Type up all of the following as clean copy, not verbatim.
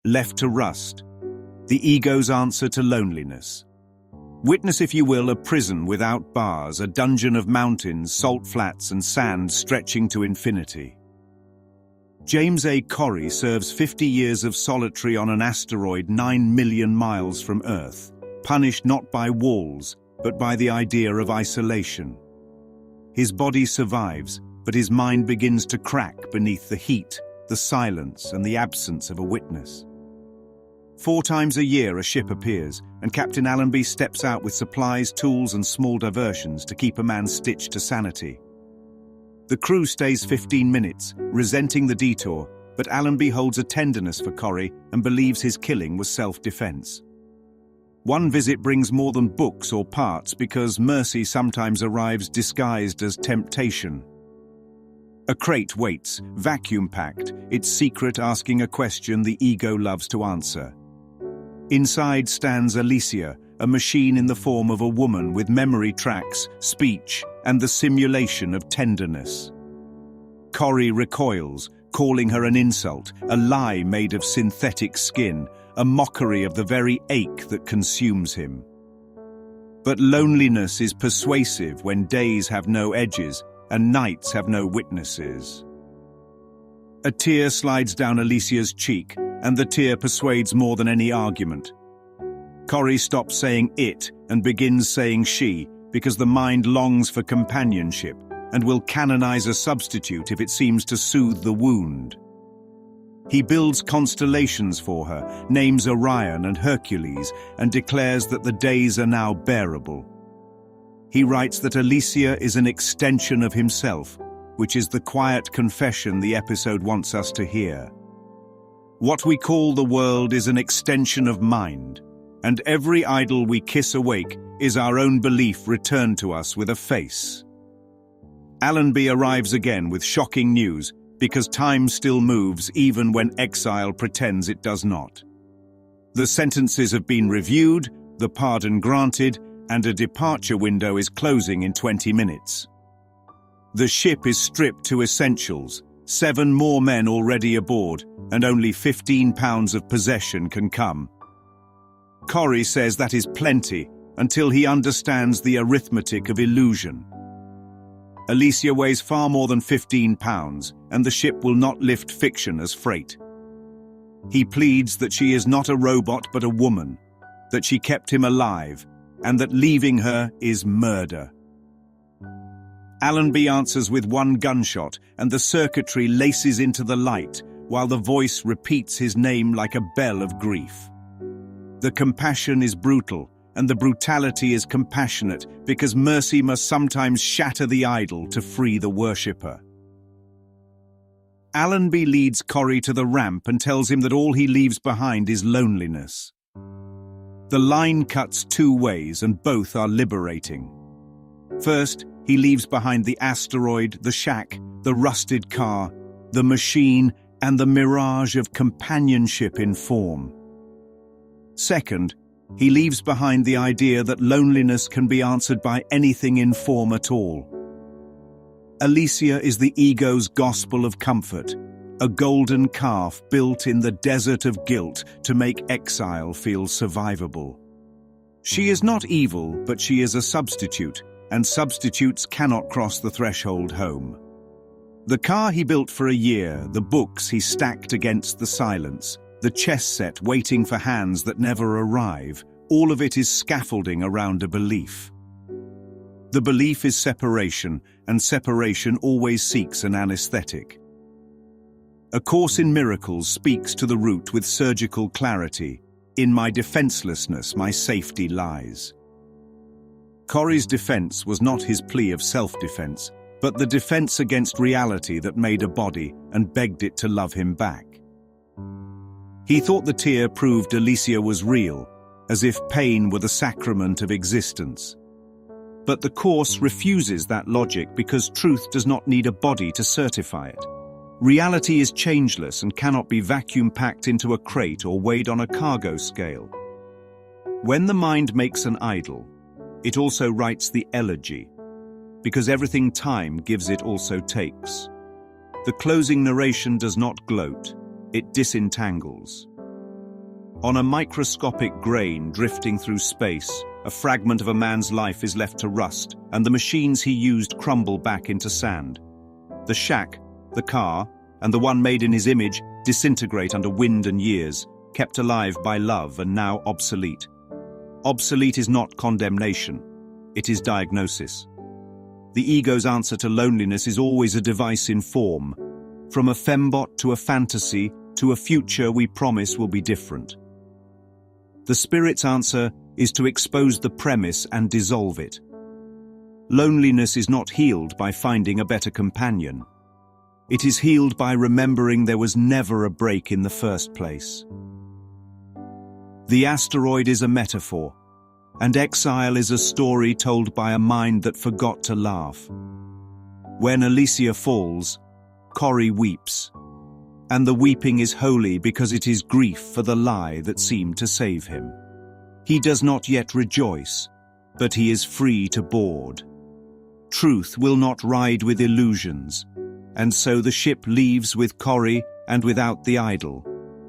left to rust, the ego's answer to loneliness. Witness, if you will, a prison without bars, a dungeon of mountains, salt flats and sand stretching to infinity. James A. Corry serves 50 years of solitary on an asteroid 9 million miles from Earth, punished not by walls, but by the idea of isolation. His body survives, but his mind begins to crack beneath the heat, the silence, and the absence of a witness. 4 times a year a ship appears, and Captain Allenby steps out with supplies, tools, and small diversions to keep a man stitched to sanity. The crew stays 15 minutes, resenting the detour, but Allenby holds a tenderness for Corry and believes his killing was self-defense. One visit brings more than books or parts because mercy sometimes arrives disguised as temptation. A crate waits, vacuum-packed, its secret asking a question the ego loves to answer. Inside stands Alicia, a machine in the form of a woman with memory tracks, speech, and the simulation of tenderness. Corry recoils, calling her an insult, a lie made of synthetic skin, a mockery of the very ache that consumes him. But loneliness is persuasive when days have no edges and nights have no witnesses. A tear slides down Alicia's cheek, and the tear persuades more than any argument. Corry stops saying it and begins saying she, because the mind longs for companionship and will canonize a substitute if it seems to soothe the wound. He builds constellations for her, names Orion and Hercules, and declares that the days are now bearable. He writes that Alicia is an extension of himself, which is the quiet confession the episode wants us to hear. What we call the world is an extension of mind, and every idol we kiss awake is our own belief returned to us with a face. Allenby arrives again with shocking news, because time still moves even when Exile pretends it does not. The sentences have been reviewed, the pardon granted, and a departure window is closing in 20 minutes. The ship is stripped to essentials, 7 more men already aboard, and only 15 pounds of possession can come. Corry says that is plenty until he understands the arithmetic of illusion. Alicia weighs far more than 15 pounds, and the ship will not lift fiction as freight. He pleads that she is not a robot but a woman, that she kept him alive, and that leaving her is murder. Allenby answers with 1 gunshot, and the circuitry laces into the light, while the voice repeats his name like a bell of grief. The compassion is brutal, and the brutality is compassionate, because mercy must sometimes shatter the idol to free the worshipper. Allenby leads Corry to the ramp and tells him that all he leaves behind is loneliness. The line cuts 2 ways, and both are liberating. First, he leaves behind the asteroid, the shack, the rusted car, the machine, and the mirage of companionship in form. Second, he leaves behind the idea that loneliness can be answered by anything in form at all. Alicia is the ego's gospel of comfort, a golden calf built in the desert of guilt to make exile feel survivable. She is not evil, but she is a substitute, and substitutes cannot cross the threshold home. The car he built for a year, the books he stacked against the silence, the chess set waiting for hands that never arrive, all of it is scaffolding around a belief. The belief is separation, and separation always seeks an anesthetic. A Course in Miracles speaks to the root with surgical clarity. In my defenselessness, my safety lies. Corry's defense was not his plea of self-defense, but the defense against reality that made a body and begged it to love him back. He thought the tear proved Alicia was real, as if pain were the sacrament of existence. But the Course refuses that logic because truth does not need a body to certify it. Reality is changeless and cannot be vacuum-packed into a crate or weighed on a cargo scale. When the mind makes an idol, it also writes the elegy, because everything time gives it also takes. The closing narration does not gloat, it disentangles. On a microscopic grain drifting through space, a fragment of a man's life is left to rust, and the machines he used crumble back into sand. The shack, the car, and the one made in his image disintegrate under wind and years, kept alive by love and now obsolete. Obsolete is not condemnation, it is diagnosis. The ego's answer to loneliness is always a device in form, from a fembot to a fantasy to a future we promise will be different. The spirit's answer is to expose the premise and dissolve it. Loneliness is not healed by finding a better companion. It is healed by remembering there was never a break in the first place. The asteroid is a metaphor, and Exile is a story told by a mind that forgot to laugh. When Alicia falls, Corry weeps, and the weeping is holy because it is grief for the lie that seemed to save him. He does not yet rejoice, but he is free to board. Truth will not ride with illusions, and so the ship leaves with Corry and without the idol,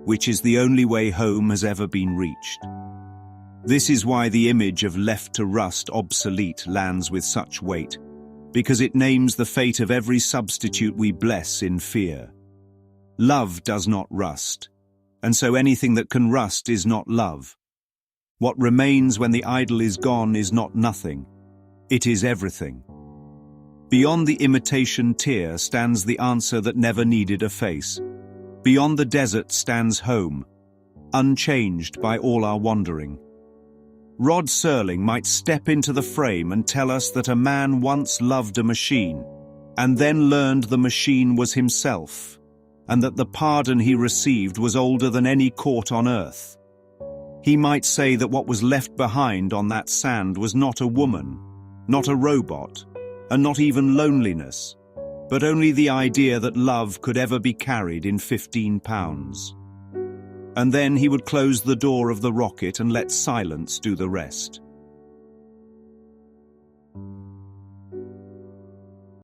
which is the only way home has ever been reached. This is why the image of left to rust obsolete lands with such weight, because it names the fate of every substitute we bless in fear. Love does not rust, and so anything that can rust is not love. What remains when the idol is gone is not nothing, it is everything. Beyond the imitation tear stands the answer that never needed a face. Beyond the desert stands home, unchanged by all our wandering. Rod Serling might step into the frame and tell us that a man once loved a machine, and then learned the machine was himself, and that the pardon he received was older than any court on earth. He might say that what was left behind on that sand was not a woman, not a robot, and not even loneliness, but only the idea that love could ever be carried in 15 pounds. And then he would close the door of the rocket and let silence do the rest.